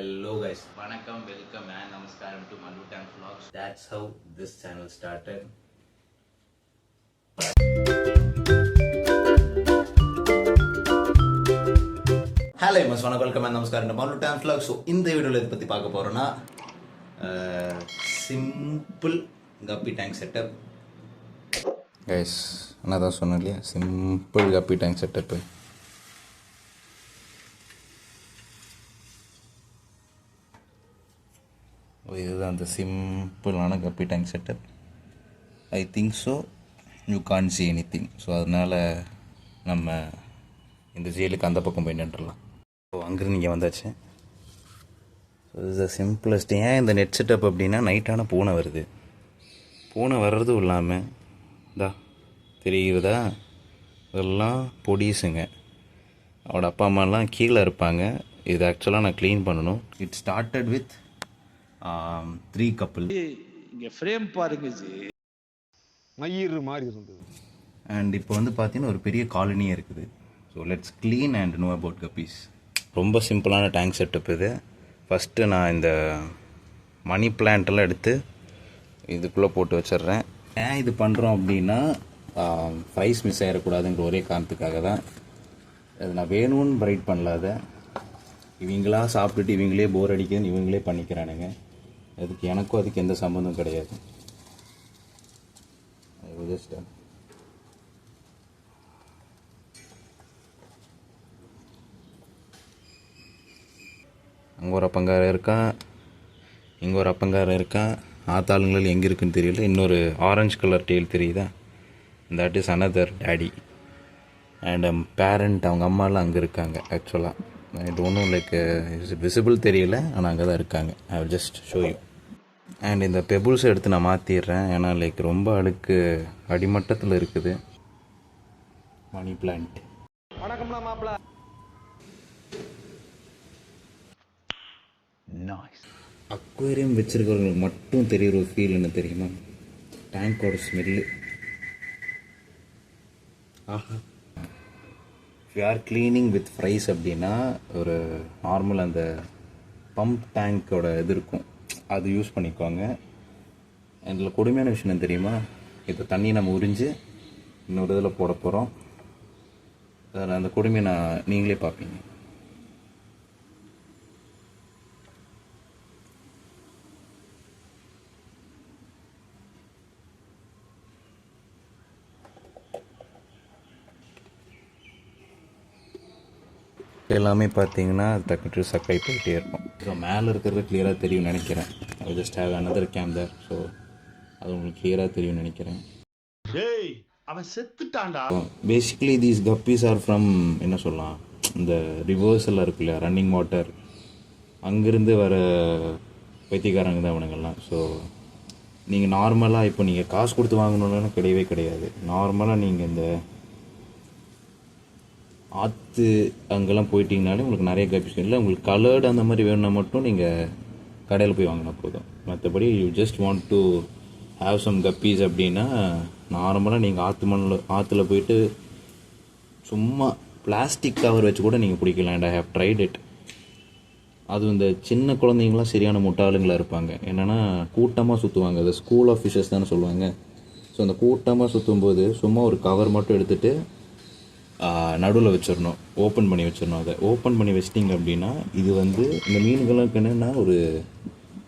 Hello guys, Vanakkam, welcome and namaskaram to Mallu Tank Vlogs. That's how this channel started. Hello, welcome and namaskaram to Mallu Tank Vlogs. So, in the video, let's talk about simple guppy tank setup. Guys, another simple guppy tank setup. இதுதான் அந்த சிம்பிளான guppy tank setup. I think so you can see anything. So அதனால் நம்ம இந்த ஜெயிலுக்கு அந்த பக்கம் போய் நின்றுடலாம். ஸோ அங்கேருந்து இங்கே வந்தாச்சு. ஸோ இது சிம்பிளஸ்ட். ஏன் இந்த நெட் செட்டப் அப்படின்னா, நைட்டான பூனை வருது. பூனை வர்றதும் இல்லாமல் தெரியுறதா, இதெல்லாம் பொடிசுங்க. அவரோட அப்பா அம்மாலாம் கீழே இருப்பாங்க. இது ஆக்சுவலாக நான் க்ளீன் பண்ணணும். It started with 3 couple. இங்க ஃப்ரேம் பாருங்க ஜி, மயிறு மாதிரி இருந்தது. அண்ட் இப்போ வந்து பார்த்தீங்கன்னா ஒரு பெரிய காலனியே இருக்குது. So let's clean and know about guppies. ரொம்ப சிம்பிளான டேங்க் செட்டப் இது. ஃபஸ்ட்டு நான் இந்த மணி பிளான்ட்டெல்லாம் எடுத்து இதுக்குள்ளே போட்டு வச்சிட்றேன். ஏன் இது பண்ணுறோம் அப்படின்னா, ப்ரைஸ் மிஸ் ஆகிடக்கூடாதுங்கிற ஒரே காரணத்துக்காக தான். அது நான் வேணும்னு பிரைட் பண்ணலாத, இவங்களா சாப்பிட்டுட்டு இவங்களே போர் அடிக்குதுன்னு இவங்களே பண்ணிக்கிறானுங்க. அதுக்கு எனக்கும் அதுக்கு எந்த சம்மந்தம் கிடையாது. ஜஸ்ட் அங்கே ஒரு அப்பங்காரன் இருக்கான், இங்கே ஒரு அப்பங்காரன் இருக்கான். ஆத்தாளுங்களில் எங்கே இருக்குன்னு தெரியல. இன்னொரு ஆரஞ்சு கலர் டெயில் தெரியுதா, that is another daddy. And parent, அவங்க அம்மாலாம் அங்கே இருக்காங்க. ஆக்சுவலாக I don't know, like is visible தெரியல, ஆனால் அங்கே தான் இருக்காங்க. I will just show you. And இந்த பெபுள்ஸை எடுத்து நான் மாற்றிடுறேன். ஏன்னா லைக் ரொம்ப அழுக்கு அடிமட்டத்தில் இருக்குது. Money plant. வணக்கம்னா மாப்பிள்ள. நைஸ். அக்வேரியம் வச்சுருக்கிறவங்களுக்கு மட்டும் தெரிகிற ஒரு ஃபீல் என்ன தெரியுமா? டேங்கோட ஸ்மெல்லு. ஆஹா. You are cleaning with fries அப்படின்னா, ஒரு நார்மல் அந்த பம்ப் டேங்கோட இது இருக்கும், அது யூஸ் பண்ணிக்கோங்க. இதில் கொடுமையான விஷயம் என்ன தெரியுமா? இப்போ தண்ணி நம்ம உறிஞ்சு இன்னொரு இதில் போட போகிறோம். அதில் அந்த கொடுமையை நீங்களே பார்ப்பீங்க. எல்லாமே பார்த்தீங்கன்னா டக்குட்டு சக்கை போயிட்டே இருக்கும். ஸோ மேலே இருக்கிறது கிளியராக தெரியும் நினைக்கிறேன். I just have another game there. So அது உங்களுக்கு கிளியராக தெரியும் நினைக்கிறேன். டேய் அவன் செத்துட்டான்டா. Basically these guppies are from, என்ன சொல்லலாம், இந்த ரிவர்ஸ் எல்லாம் இருக்கு இல்லையா, ரன்னிங் வாட்டர், அங்கேருந்து வர பைத்தியக்காரங்க தான் அவனுங்கெல்லாம். ஸோ நீங்கள் நார்மலாக இப்போ நீங்கள் காசு கொடுத்து வாங்கணுன்னு கிடையவே கிடையாது. நார்மலாக நீங்கள் இந்த ஆற்று அங்கெல்லாம் போயிட்டீங்கனாலே உங்களுக்கு நிறைய கப்பீஸ் இல்லை. உங்களுக்கு கலர்டு அந்த மாதிரி வேணும்னா மட்டும் நீங்கள் கடையில் போய் வாங்கினா போதும். மற்றபடி you just want to have some guppies அப்படின்னா, நார்மலாக நீங்கள் ஆற்றுல போயிட்டு சும்மா பிளாஸ்டிக் கவர் வச்சு கூட நீங்கள் பிடிக்கலாம். And I have tried it. அதுவும் இந்த சின்ன குழந்தைங்களாம் சரியான முட்டாளுங்களாக இருப்பாங்க. என்னென்னா கூட்டமாக சுற்றுவாங்க. அது ஸ்கூல் ஆஃப் ஃபிஷஸ் தானே சொல்லுவாங்க. ஸோ அந்த கூட்டமாக சுற்றும்போது சும்மா ஒரு கவர் மட்டும் எடுத்துகிட்டு நடுவில் வச்சிடணும், ஓப்பன் பண்ணி வச்சிடணும். அதை ஓப்பன் பண்ணி வச்சிட்டிங்க அப்படின்னா, இது வந்து இந்த மீன்களுக்கு என்னென்னா ஒரு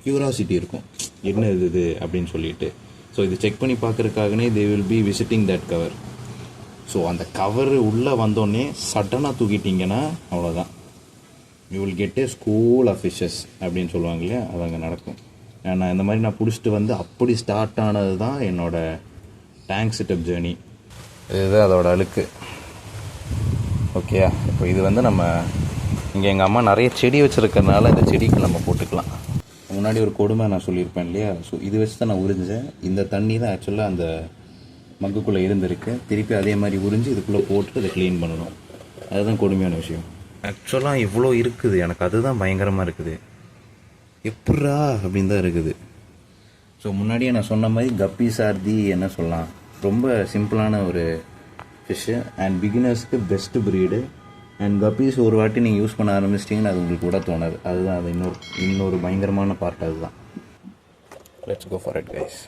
க்யூராசிட்டி இருக்கும், என்ன இது அப்படின்னு சொல்லிட்டு. ஸோ இது செக் பண்ணி பார்க்குறதுக்காகனே they will be visiting that cover. So அந்த கவர் உள்ளே வந்தோடனே சடனாக தூக்கிட்டிங்கன்னா அவ்வளோதான், you will get a school of fishes அப்படின்னு சொல்லுவாங்க இல்லையா, அது அங்கே நடக்கும். நான் இந்த மாதிரி நான் பிடிச்சிட்டு வந்து அப்படி ஸ்டார்ட் ஆனது தான் என்னோடய டேங்க் செட்டப் ஜேர்னி. இதுதான் அதோட அழுக்கு. ஓகேயா? இப்போ இது வந்து நம்ம இங்கே எங்கள் அம்மா நிறைய செடி வச்சுருக்கறனால இந்த செடிக்கு நம்ம போட்டுக்கலாம். முன்னாடி ஒரு கொடுமை நான் சொல்லியிருப்பேன் இல்லையா. ஸோ இது வச்சு தான் நான் உறிஞ்சேன். இந்த தண்ணி தான் ஆக்சுவலாக அந்த மக்குக்குள்ளே இருந்திருக்கு. திருப்பி அதே மாதிரி உறிஞ்சு இதுக்குள்ளே போட்டு அதை க்ளீன் பண்ணணும். அதுதான் கொடுமையான விஷயம். ஆக்சுவலாக இவ்வளோ இருக்குது, எனக்கு அதுதான் பயங்கரமாக இருக்குது. எப்பட்றா அப்படின்னு தான் இருக்குது. ஸோ முன்னாடியே நான் சொன்ன மாதிரி கப்பீஸ் ஆர் தி, என்ன சொல்லலாம், ரொம்ப சிம்பிளான ஒரு ஃபிஷ்ஷு அண்ட் பிகினர்ஸ்க்கு பெஸ்ட்டு ப்ரீடு. அண்ட் கப்பீஸ் ஒரு வாட்டி நீங்கள் யூஸ் பண்ண ஆரம்பிச்சிட்டிங்கன்னா அது உங்களுக்கு கூட தோணாது. அதுதான் அது இன்னொரு பயங்கரமான பார்ட் அதுதான். Let's go for it guys.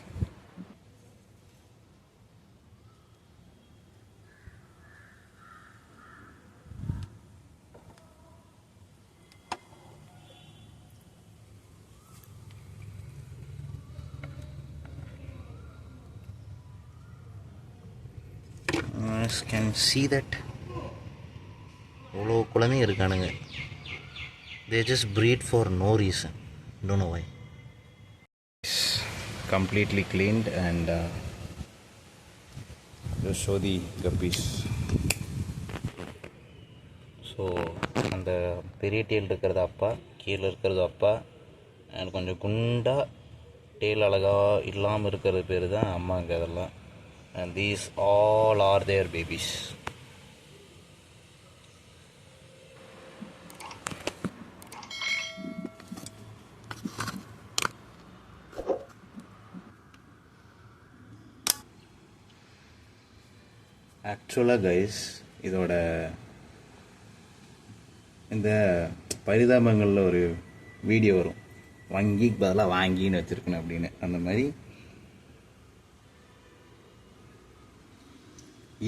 Can see that அவ்வளோ குழந்தைங்க இருக்கானுங்க. They just breed for no reason. Don't know why. Completely cleaned and just show the guppies. So அந்த பெரிய டெயில் இருக்கிறது அப்பா, கீழே இருக்கிறது அப்பா, அண்ட் கொஞ்சம் குண்டாக டெயில் அழகாக இல்லாமல் இருக்கிறது பேர் தான் அம்மாங்க அதெல்லாம். And these all are their babies. ஆக்சுவலாக கைஸ் இதோட இந்த பரிதாபங்களில் ஒரு வீடியோ வரும், வங்கிக்கு பதிலாக வாங்கின்னு வச்சுருக்கணும் அப்படின்னு. அந்த மாதிரி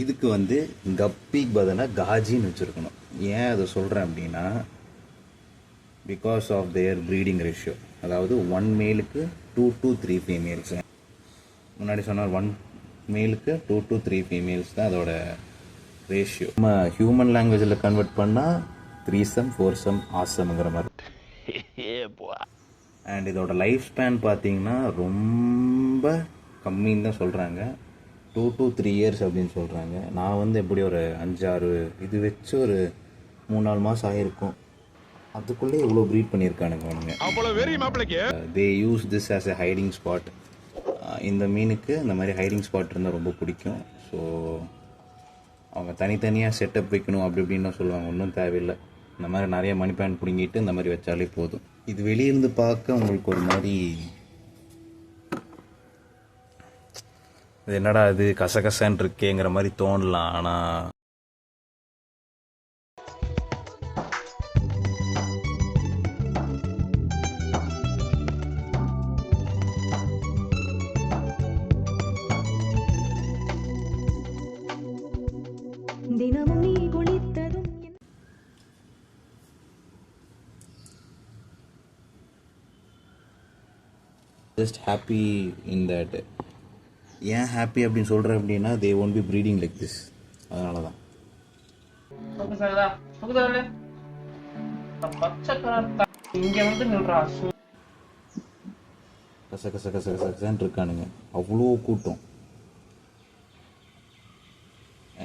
இதுக்கு வந்து கப்பிக்கு பதிலாக காஜின்னு வச்சுருக்கணும். ஏன் அதை சொல்கிறேன் அப்படின்னா, because of their breeding ratio. அதாவது 1 மேலுக்கு 2 to 3 ஃபீமேல்ஸ். முன்னாடி சொன்னால் 1 மேலுக்கு 2 to 3 ஃபீமேல்ஸ் தான் அதோட ரேஷியோ. நம்ம ஹியூமன் லாங்குவேஜில் கன்வெர்ட் பண்ணால் 3some 4some ஆசம்ங்கிற மாதிரி. அண்ட் இதோட லைஃப் ஸ்பேன் பார்த்தீங்கன்னா ரொம்ப கம்மின்னு தான் சொல்கிறாங்க. 2 to 3 years அப்படின்னு சொல்கிறாங்க. நான் வந்து எப்படி ஒரு 5-6 இது வச்சு ஒரு 3-4 மாதம் ஆகிருக்கும். அதுக்குள்ளே இவ்வளோ ப்ரீட் பண்ணியிருக்கானுங்க அவனுங்க. They use this as a hiding spot. இந்த மீனுக்கு இந்த மாதிரி ஹைடிங் ஸ்பாட் இருந்தால் ரொம்ப பிடிக்கும். ஸோ அவங்க தனித்தனியாக செட்டப் வைக்கணும் அப்படி இப்படின்னு சொல்லுவாங்க. ஒன்றும் தேவையில்லை, இந்த மாதிரி நிறைய மணி பிளான்ட் பிடுங்கிட்டு இந்த மாதிரி வச்சாலே போதும். இது வெளியிருந்து பார்க்க உங்களுக்கு ஒரு மாதிரி இது என்னடா இது கசகசன்னு இருக்கேங்கிற மாதிரி தோணலாம். ஆனால் தினமும் நீ குளித்ததும் ஜஸ்ட் ஹாப்பி இன் தட். ஏன் ஹாப்பி அப்படின்னு சொல்கிறேன் அப்படின்னா, they won't be breeding like this. அதனால தான். கச கச கச கசன்னு இருக்கானுங்க, அவ்வளோ கூட்டம்.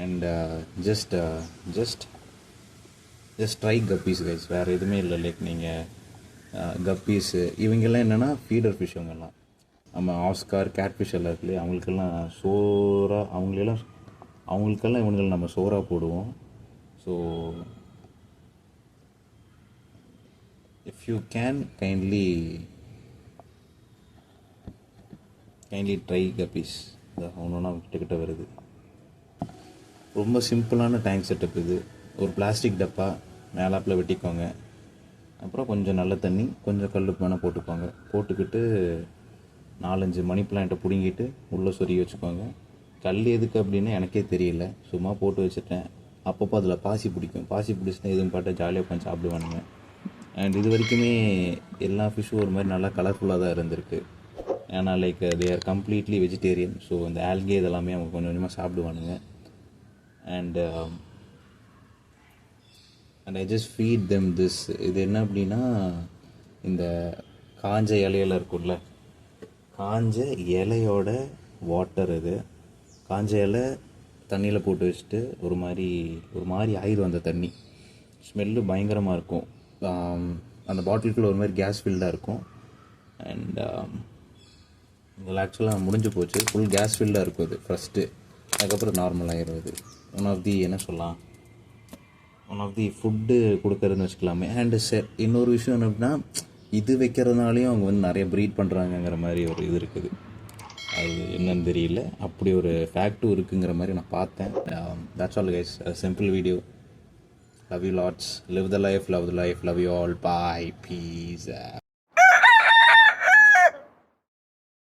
And just try guppies guys, வேறு எதுவுமே இல்லை. லைக் நீங்கள் கப்பீஸு இவங்கெல்லாம் என்னென்னா ஃபீடர் ஃபிஷ். இவங்கெல்லாம் நம்ம ஆஸ்கார் கேட்ஃபிஷ் எல்லாம் இருக்கு இல்லையா, அவங்களுக்கெல்லாம் இவங்களை நம்ம சோறாக போடுவோம். So if you can kindly try guppies. ஒன்று கிட்ட வருது. ரொம்ப சிம்பிளான டேங்க் செட்டப் இது. ஒரு பிளாஸ்டிக் டப்பா மேலாப்பில் வெட்டிக்கோங்க. அப்புறம் கொஞ்சம் நல்ல தண்ணி, கொஞ்சம் கல்லுப்பு வேணால் போட்டுக்கோங்க. போட்டுக்கிட்டு 4-5 மணி பிளான்ட்டை பிடுங்கிட்டு உள்ளே சொருகி வச்சுக்கோங்க. கல் எதுக்கு அப்படின்னு எனக்கே தெரியல, சும்மா போட்டு வச்சுட்டேன். அப்பப்போ அதில் பாசி பிடிக்கும். பாசி பிடிச்சிட்டா எதுவும் பாட்டை ஜாலியாக உட்காந்து சாப்பிடுவானுங்க. அண்ட் இது வரைக்குமே எல்லா ஃபிஷ்ஷும் ஒரு மாதிரி நல்லா கலர்ஃபுல்லாக தான் இருந்திருக்கு. ஏன்னா like they are completely vegetarian. So இந்த ஆல்கே இதெல்லாமே அவங்க கொஞ்சம் கொஞ்சமாக சாப்பிடுவானுங்க. And I just feed them this. இது என்ன அப்படின்னா, இந்த காஞ்ச இலையெல்லாம் இருக்கும்ல, காஞ்ச இலையோட வாட்டர். இது காஞ்ச இலை தண்ணியில் போட்டு வச்சுட்டு ஒரு மாதிரி ஆயிரும் அந்த தண்ணி. ஸ்மெல்லு பயங்கரமாக இருக்கும். அந்த பாட்டிலுக்குள்ள ஒரு மாதிரி கேஸ் ஃபில்டாக இருக்கும். அண்ட் இதில் ஆக்சுவலாக முடிஞ்சு போச்சு. ஃபுல் கேஸ் ஃபில்டாக இருக்கும் அது ஃபஸ்ட்டு. அதுக்கப்புறம் நார்மல் ஆயிரும். இது ஒன் ஆஃப் தி ஃபுட்டு கொடுக்கறதுன்னு வச்சுக்கலாமே. அண்டு இன்னொரு விஷயம் என்ன அப்படின்னா, இது வைக்கிறதுனாலையும் அவங்க வந்து நிறைய ப்ரீட் பண்ணுறாங்கங்கிற மாதிரி ஒரு இது இருக்குது. அது என்னன்னு தெரியல, அப்படி ஒரு ஃபேக்டும் இருக்குங்கிற மாதிரி நான் பார்த்தேன். That's all guys, simple video. Love you lots. Live the life, love the life. Love you all. Bye. Peace.